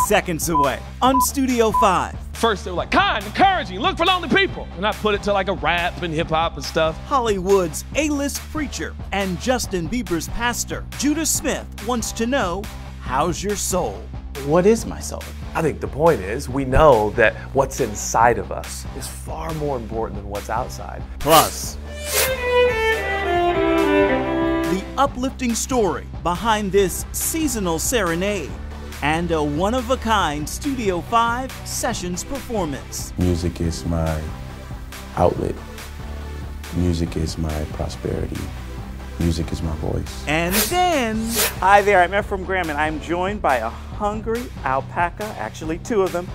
seconds away on Studio 5. First they were like, kind, encouraging, look for lonely people. And I put it to like a rap and hip hop and stuff. Hollywood's A-list preacher and Justin Bieber's pastor, Judah Smith, wants to know, how's your soul? What is my soul? I think the point is we know that what's inside of us is far more important than what's outside. Plus, the uplifting story behind this seasonal serenade and a one-of-a-kind Studio 5 Sessions performance. Music is my outlet. Music is my prosperity. Music is my voice. And then... Hi there, I'm Ephraim Graham, and I'm joined by a hungry alpaca, actually two of them.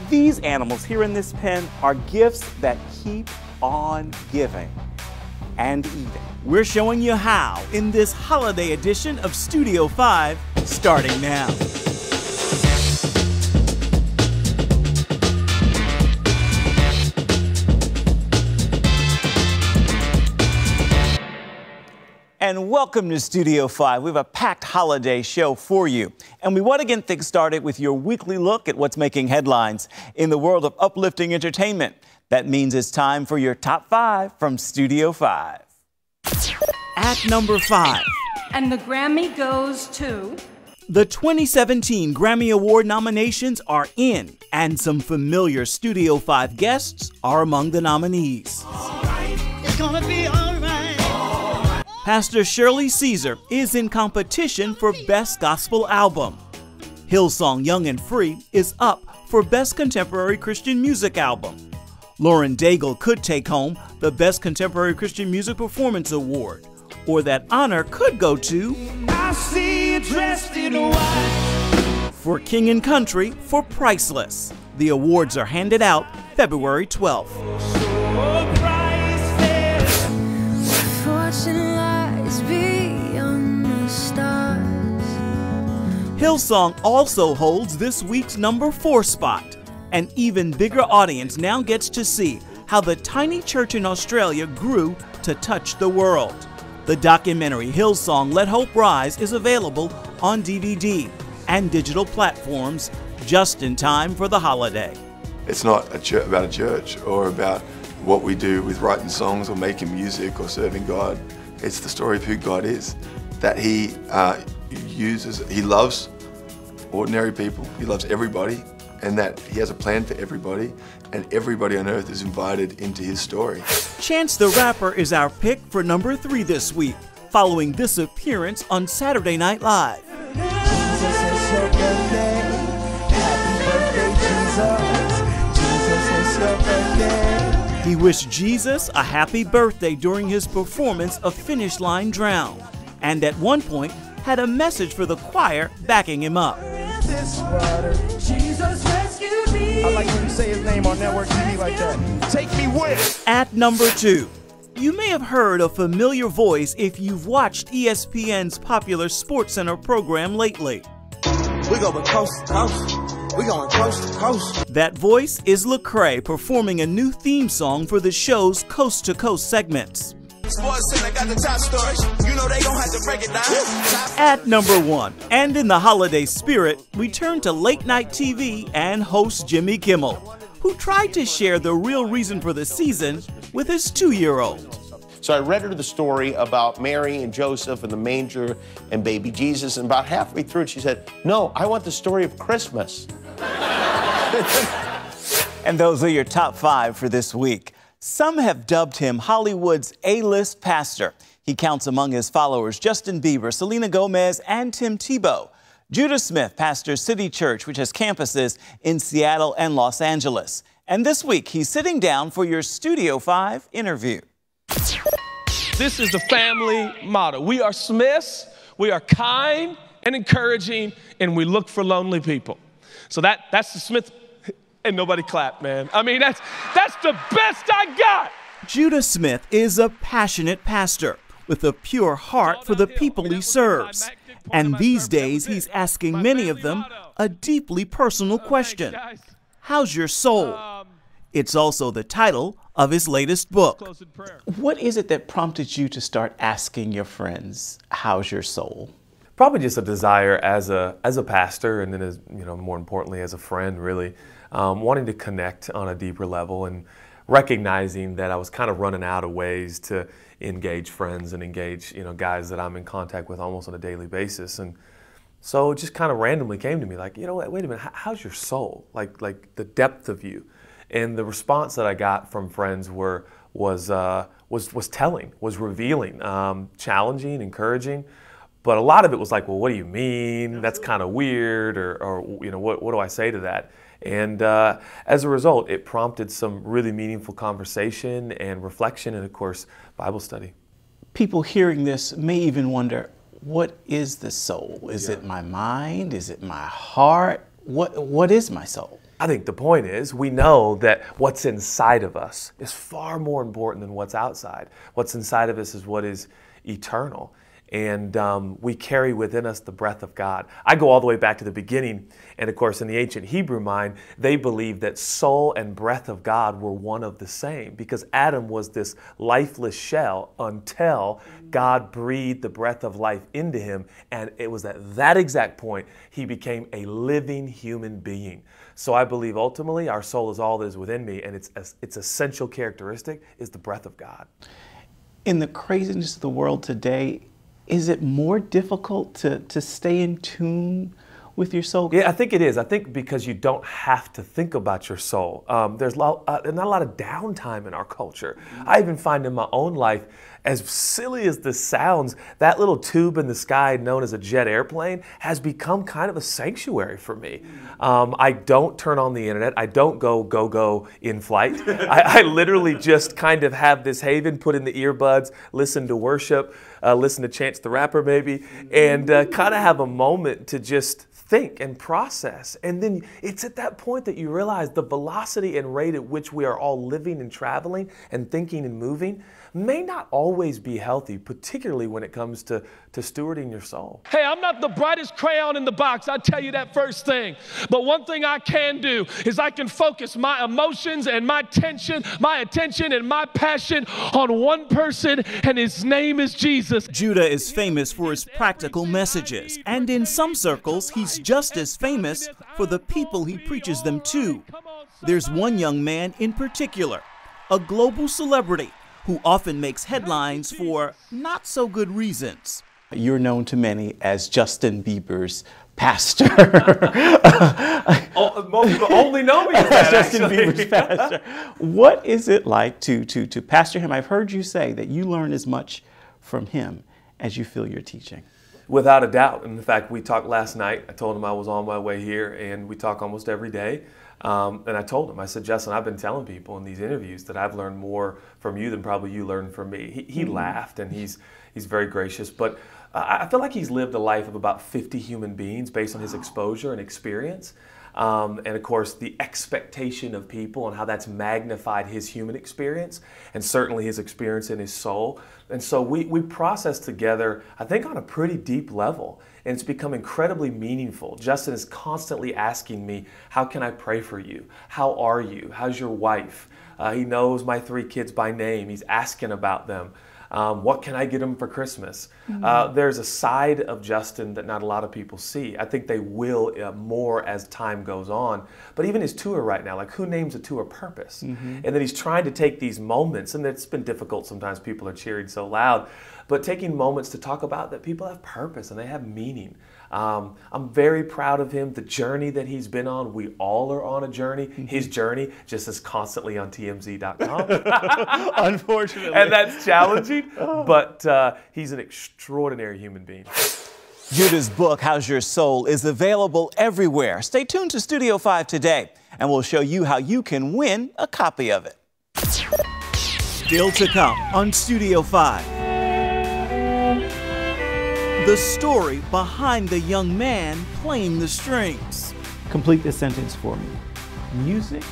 These animals here in this pen are gifts that keep on giving and eating. We're showing you how in this holiday edition of Studio 5, starting now. And welcome to Studio 5. We have a packed holiday show for you. And we want to get things started with your weekly look at what's making headlines in the world of uplifting entertainment. That means it's time for your top 5 from Studio 5. At number 5. And the Grammy goes to... The 2017 Grammy Award nominations are in, and some familiar Studio 5 guests are among the nominees. All right. It's gonna be all right. Pastor Shirley Caesar is in competition for Best Gospel Album. Hillsong Young and Free is up for Best Contemporary Christian Music Album. Lauren Daigle could take home the Best Contemporary Christian Music Performance Award, or that honor could go to I see you dressed in white. For King and Country for Priceless. The awards are handed out February 12th. So priceless. Fortune lies beyond the stars. Hillsong also holds this week's number 4 spot. An even bigger audience now gets to see how the tiny church in Australia grew to touch the world. The documentary Hillsong Let Hope Rise is available on DVD and digital platforms just in time for the holiday. It's not about a church or about what we do with writing songs or making music or serving God. It's the story of who God is, that He loves ordinary people, He loves everybody, and that He has a plan for everybody, and everybody on earth is invited into His story. Chance the Rapper is our pick for number 3 this week, following this appearance on Saturday Night Live. Jesus is your birthday. Happy birthday, Jesus. Jesus is your birthday. He wished Jesus a happy birthday during his performance of Finish Line Drown, and at one point had a message for the choir backing him up. This water. Jesus rescued me. I like when you say his name on network TV like that. Take me with. At number 2. You may have heard a familiar voice if you've watched ESPN's popular SportsCenter program lately. We going coast to coast. We going coast to coast. That voice is Lecrae performing a new theme song for the show's Coast to Coast segments. SportsCenter got the top stories. You know they gonna have to break it down. At number 1, and in the holiday spirit, we turn to late night TV and host Jimmy Kimmel, who tried to share the real reason for the season with his 2-year-old. So I read her the story about Mary and Joseph and the manger and baby Jesus, and about halfway through it, she said, "No, I want the story of Christmas." And those are your top 5 for this week. Some have dubbed him Hollywood's A-list pastor. He counts among his followers Justin Bieber, Selena Gomez, and Tim Tebow. Judah Smith pastors City Church, which has campuses in Seattle and Los Angeles. And this week, he's sitting down for your Studio 5 interview. This is the family motto. We are Smiths, we are kind and encouraging, and we look for lonely people. So that's the Smith. And nobody clapped, man. I mean, that's the best I got. Judah Smith is a passionate pastor with a pure heart for the people he serves. And these days, he's asking many of them a deeply personal question. How's your soul? It's also the title of his latest book. What is it that prompted you to start asking your friends, how's your soul? Probably just a desire as a pastor, and then as, you know, more importantly as a friend, really, wanting to connect on a deeper level and recognizing that I was kind of running out of ways to engage friends and engage, you know, guys that I'm in contact with almost on a daily basis. And so it just kind of randomly came to me like, you know what, wait a minute, how's your soul? Like the depth of you. And the response that I got from friends was telling, was revealing, challenging, encouraging. But a lot of it was like, well, what do you mean? That's kind of weird, or you know, what do I say to that? And as a result, it prompted some really meaningful conversation and reflection, and of course, Bible study. People hearing this may even wonder, what is the soul? Is it my mind? Is it my heart? What is my soul? I think the point is, we know that what's inside of us is far more important than what's outside. What's inside of us is what is eternal. And we carry within us the breath of God. I go all the way back to the beginning, and of course in the ancient Hebrew mind, they believed that soul and breath of God were one of the same, because Adam was this lifeless shell until God breathed the breath of life into him, and it was at that exact point he became a living human being. So I believe ultimately our soul is all that is within me, and its essential characteristic is the breath of God. In the craziness of the world today, is it more difficult to stay in tune with your soul? Yeah, I think it is. I think because you don't have to think about your soul. There's not a lot of downtime in our culture. I even find in my own life, as silly as this sounds, that little tube in the sky known as a jet airplane has become kind of a sanctuary for me. I don't turn on the internet. I don't go in flight. I literally just kind of have this haven, put in the earbuds, listen to worship, listen to Chance the Rapper maybe, and kind of have a moment to just think and process. And then it's at that point that you realize the velocity and rate at which we are all living and traveling and thinking and moving may not always be healthy, particularly when it comes to stewarding your soul. Hey, I'm not the brightest crayon in the box, I'll tell you that first thing. But one thing I can do is I can focus my emotions and my attention and my passion on one person, and his name is Jesus. Judah is famous for his practical messages, and in some circles, he's just as famous for the people he preaches them to. There's one young man in particular, a global celebrity, who often makes headlines for not so good reasons. You're known to many as Justin Bieber's pastor. Most people only know me as that, Justin Bieber's pastor. What is it like to pastor him? I've heard you say that you learn as much from him as you feel you're teaching. Without a doubt. In fact, we talked last night. I told him I was on my way here, and we talk almost every day. And I told him, I said, Justin, I've been telling people in these interviews that I've learned more from you than probably you learned from me. He laughed, and he's very gracious. But I feel like he's lived a life of about 50 human beings based on his exposure and experience. And of course, the expectation of people and how that's magnified his human experience and certainly his experience in his soul. And so we process together, I think, on a pretty deep level. And it's become incredibly meaningful. Justin is constantly asking me, how can I pray for you? How are you? How's your wife? He knows my 3 kids by name. He's asking about them. What can I get him for Christmas? There's a side of Justin that not a lot of people see. I think they will more as time goes on. But even his tour right now, like, who names a tour Purpose? And then he's trying to take these moments, and it's been difficult sometimes, people are cheering so loud, but taking moments to talk about that people have purpose and they have meaning. I'm very proud of him, the journey that he's been on. We all are on a journey. His journey just is constantly on TMZ.com. Unfortunately. And that's challenging, but he's an extraordinary human being. Judah's book, How's Your Soul, is available everywhere. Stay tuned to Studio 5 today, and we'll show you how you can win a copy of it. Still to come on Studio 5. The story behind the young man playing the strings. Complete the sentence for me. Music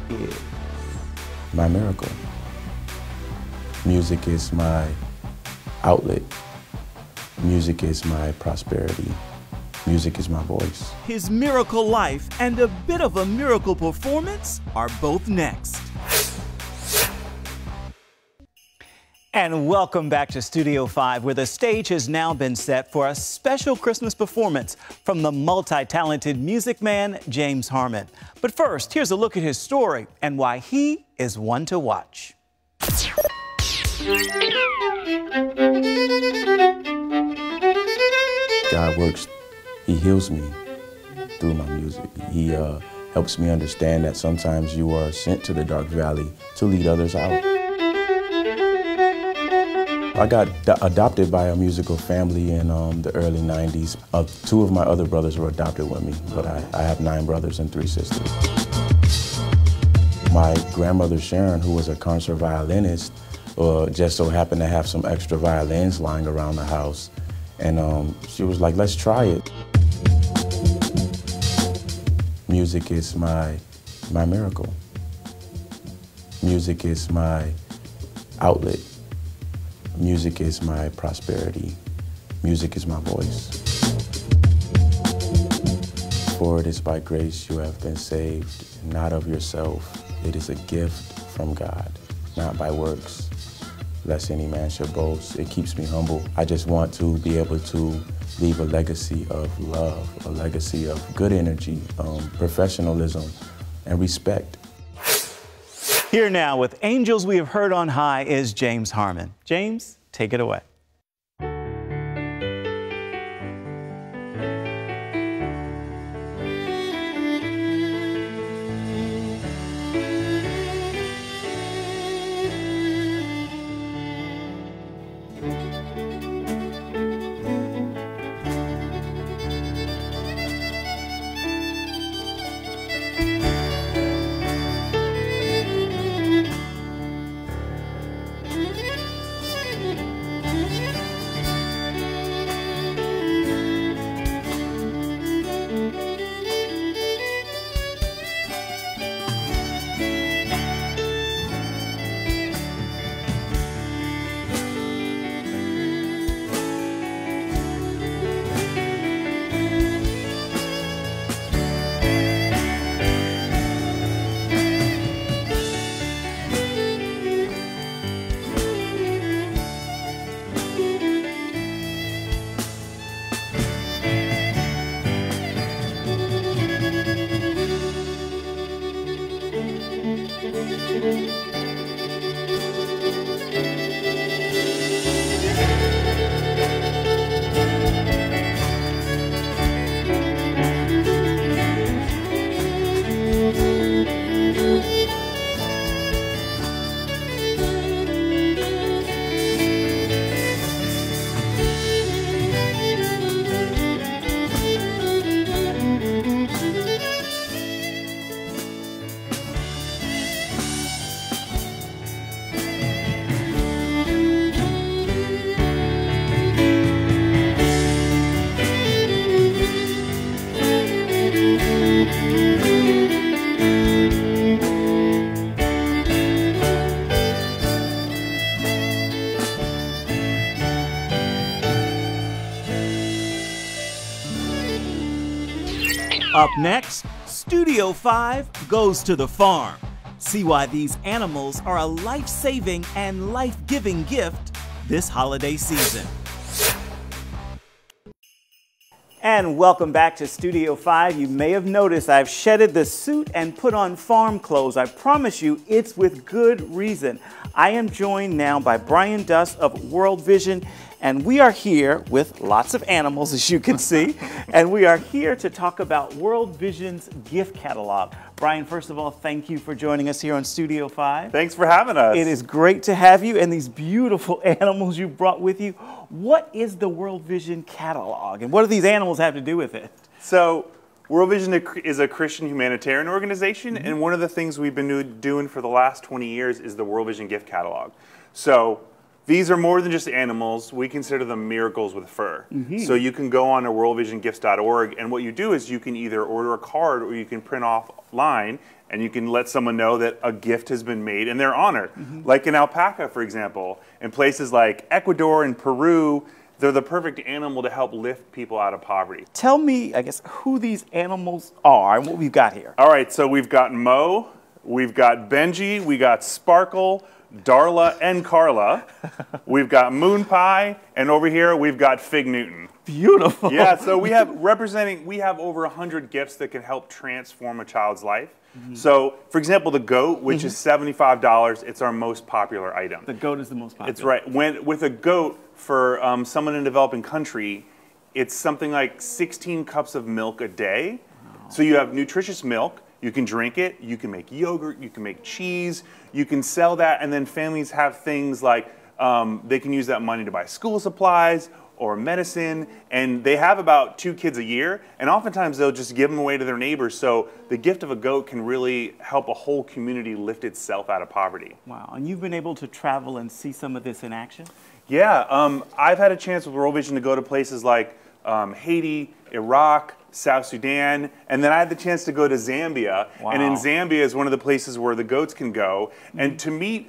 is my miracle. Music is my outlet. Music is my prosperity. Music is my voice. His miracle life and a bit of a miracle performance are both next. And welcome back to Studio 5, where the stage has now been set for a special Christmas performance from the multi-talented music man, James Harmon. But first, here's a look at his story and why he is one to watch. God works, He heals me through my music. He helps me understand that sometimes you are sent to the dark valley to lead others out. I got adopted by a musical family in the early 90s. 2 of my other brothers were adopted with me, but I have 9 brothers and 3 sisters. My grandmother Sharon, who was a concert violinist, just so happened to have some extra violins lying around the house. And she was like, let's try it. Music is my miracle. Music is my outlet. Music is my prosperity. Music is my voice. For it is by grace you have been saved, not of yourself. It is a gift from God, not by works, lest any man should boast. It keeps me humble. I just want to be able to leave a legacy of love, a legacy of good energy, professionalism, and respect. Here now with Angels We Have Heard on High is James Harmon. James, take it away. Up next, Studio 5 goes to the farm. See why these animals are a life-saving and life-giving gift this holiday season. And welcome back to Studio 5. You may have noticed I've shedded the suit and put on farm clothes. I promise you it's with good reason. I am joined now by Brian Duss of World Vision, and we are here with lots of animals, as you can see, and we are here to talk about World Vision's gift catalog. Brian, first of all, thank you for joining us here on Studio 5. Thanks for having us. It is great to have you and these beautiful animals you brought with you. What is the World Vision catalog, and what do these animals have to do with it? So, World Vision is a Christian humanitarian organization, and one of the things we've been doing for the last 20 years is the World Vision gift catalog. So, these are more than just animals. We consider them miracles with fur. So you can go on to worldvisiongifts.org, and what you do is you can either order a card or you can print offline, and you can let someone know that a gift has been made in their honor. Like an alpaca, for example. In places like Ecuador and Peru, they're the perfect animal to help lift people out of poverty. Tell me, I guess, who these animals are and what we've got here. All right, so we've got Mo, we've got Benji, we got Sparkle, Darla and Carla. We've got Moon Pie, and over here we've got Fig Newton. Beautiful. Yeah, so we have over 100 gifts that can help transform a child's life. So, for example, the goat, which is $75, it's our most popular item. The goat is the most popular. It's right. With a goat, for someone in a developing country, it's something like 16 cups of milk a day. Wow. So you have nutritious milk. You can drink it. You can make yogurt. You can make cheese. You can sell that, and then families have things like they can use that money to buy school supplies or medicine, and they have about 2 kids a year, and oftentimes they'll just give them away to their neighbors. So the gift of a goat can really help a whole community lift itself out of poverty. Wow, and you've been able to travel and see some of this in action? Yeah, I've had a chance with World Vision to go to places like Haiti, Iraq, South Sudan, and then I had the chance to go to Zambia. Wow. And in Zambia is one of the places where the goats can go, and to meet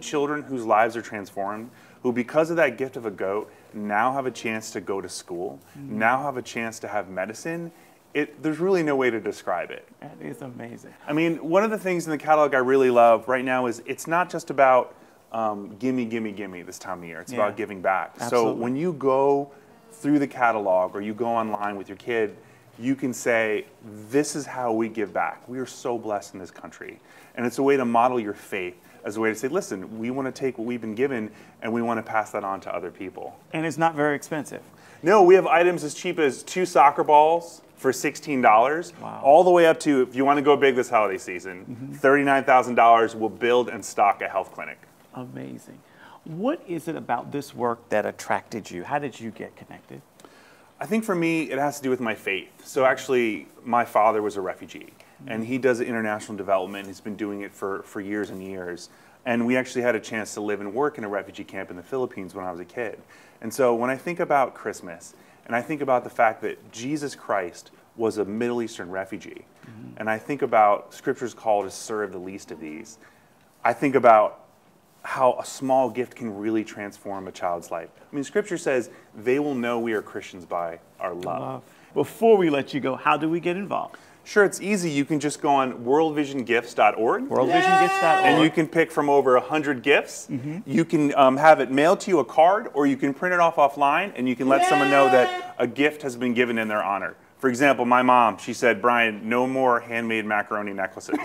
children whose lives are transformed, who because of that gift of a goat now have a chance to go to school, now have a chance to have medicine. There's really no way to describe it. That is amazing. I mean, one of the things in the catalog I really love right now is it's not just about gimme, gimme, gimme this time of year. It's about giving back. Absolutely. So when you go through the catalog or you go online with your kid, you can say, this is how we give back. We are so blessed in this country. And it's a way to model your faith, as a way to say, listen, we want to take what we've been given and we want to pass that on to other people. And it's not very expensive. No, we have items as cheap as 2 soccer balls for $16, all the way up to, if you want to go big this holiday season, $39,000 will build and stock a health clinic. Amazing. What is it about this work that attracted you? How did you get connected? I think for me, it has to do with my faith. So actually, my father was a refugee, and he does international development. He's been doing it for years and years. And we actually had a chance to live and work in a refugee camp in the Philippines when I was a kid. And so when I think about Christmas, and I think about the fact that Jesus Christ was a Middle Eastern refugee, and I think about Scripture's call to serve the least of these, I think about how a small gift can really transform a child's life. I mean, Scripture says they will know we are Christians by our love. Before we let you go, how do we get involved? Sure, it's easy. You can just go on worldvisiongifts.org. Worldvisiongifts.org. And you can pick from over 100 gifts. You can have it mailed to you a card, or you can print it off offline, and you can let someone know that a gift has been given in their honor. For example, my mom, she said, Brian, no more handmade macaroni necklaces.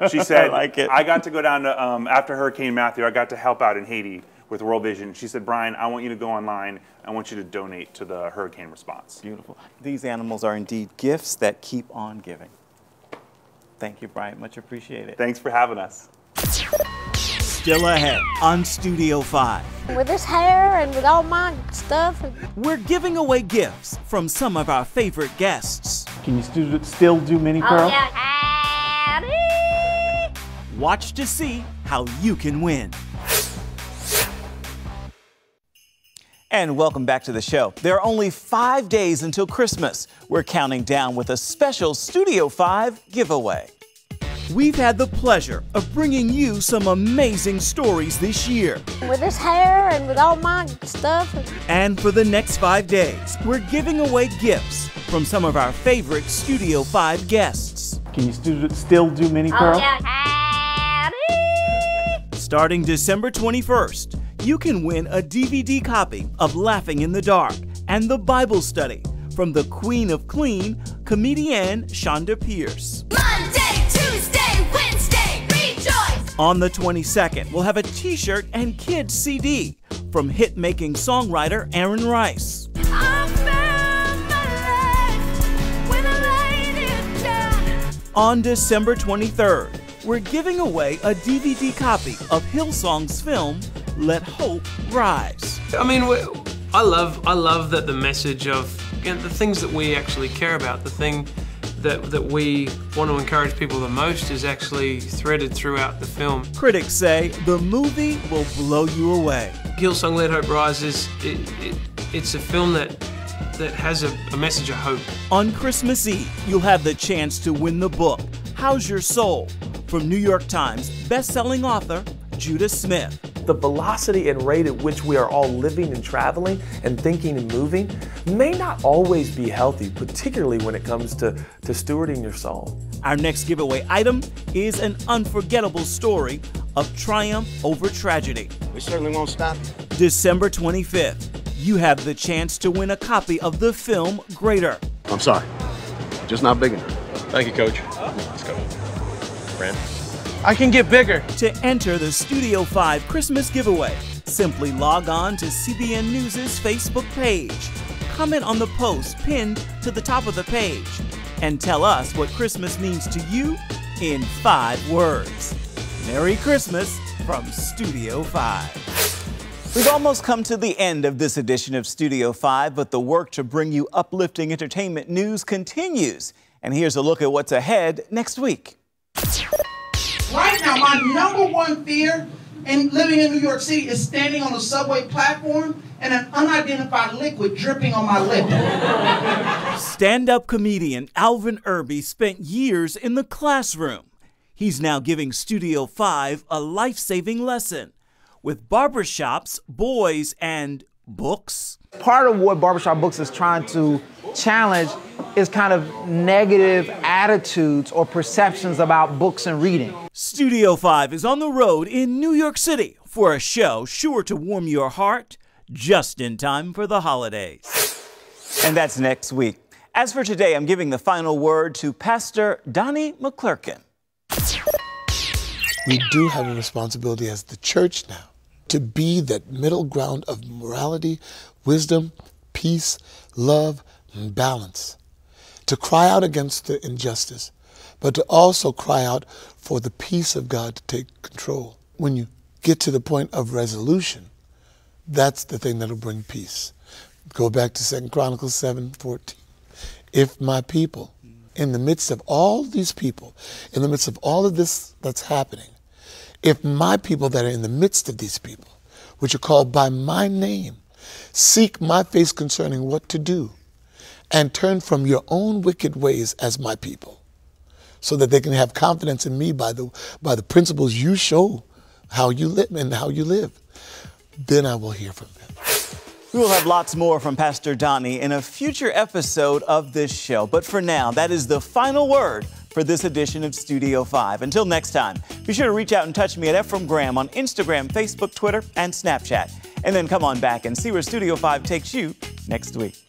She said, I like it. I got to go down to, after Hurricane Matthew, I got to help out in Haiti with World Vision. She said, Brian, I want you to go online. I want you to donate to the hurricane response. Beautiful. These animals are indeed gifts that keep on giving. Thank you, Brian. Much appreciated. Thanks for having us. Still ahead on Studio 5. With this hair and with all my stuff. We're giving away gifts from some of our favorite guests. Can you still do Mini Pearl? Oh, yeah. Howdy. Watch to see how you can win. And welcome back to the show. There are only 5 days until Christmas. We're counting down with a special Studio 5 giveaway. We've had the pleasure of bringing you some amazing stories this year. With this hair and with all my stuff. And for the next 5 days, we're giving away gifts from some of our favorite Studio 5 guests. Can you still do Mini Pearl? Oh, yeah. Howdy. Starting December 21st, you can win a DVD copy of Laughing in the Dark and the Bible Study from the Queen of Clean, comedienne Shonda Pierce. Monday, Tuesday, Wednesday, rejoice! On the 22nd, we'll have a t-shirt and kids CD from hit-making songwriter Aaron Rice. I found my life when I laid it down. On December 23rd, we're giving away a DVD copy of Hillsong's film, Let Hope Rise. I mean, I love that the message of the things that we actually care about, the thing that we want to encourage people the most is actually threaded throughout the film. Critics say the movie will blow you away. Hillsong Let Hope Rise it's a film that has a message of hope. On Christmas Eve, you'll have the chance to win the book, How's Your Soul? From New York Times best-selling author Judah Smith. The velocity and rate at which we are all living and traveling and thinking and moving may not always be healthy, particularly when it comes to stewarding your soul. Our next giveaway item is an unforgettable story of triumph over tragedy. We certainly won't stop. December 25th, you have the chance to win a copy of the film Greater. I'm sorry. Just not big enough. Thank you, Coach. Let's go. Brand. I can get bigger. To enter the Studio 5 Christmas giveaway, simply log on to CBN News' Facebook page. Comment on the post pinned to the top of the page and tell us what Christmas means to you in 5 words. Merry Christmas from Studio 5. We've almost come to the end of this edition of Studio 5, but the work to bring you uplifting entertainment news continues. And here's a look at what's ahead next week. Right now, my #1 fear in living in New York City is standing on a subway platform and an unidentified liquid dripping on my lip. Stand-up comedian Alvin Irby spent years in the classroom. He's now giving Studio 5 a life-saving lesson with barbershops, boys, and books. Part of what Barbershop Books is trying to challenge is kind of negative attitudes or perceptions about books and reading. Studio 5 is on the road in New York City for a show sure to warm your heart just in time for the holidays. And that's next week. As for today, I'm giving the final word to Pastor Donnie McClurkin. We do have a responsibility as the church now to be that middle ground of morality, wisdom, peace, love, and balance. To cry out against the injustice, but to also cry out for the peace of God to take control. When you get to the point of resolution, that's the thing that'll bring peace. Go back to 2 Chronicles 7:14. If my people, in the midst of all these people, in the midst of all of this that's happening, if my people that are in the midst of these people, which are called by my name, seek my face concerning what to do, and turn from your own wicked ways as my people, so that they can have confidence in me by the principles you show how you live and how you live, then I will hear from them. We will have lots more from Pastor Donnie in a future episode of this show. But for now, that is the final word for this edition of Studio 5. Until next time, be sure to reach out and touch me at Ephraim Graham on Instagram, Facebook, Twitter, and Snapchat. And then come on back and see where Studio 5 takes you next week.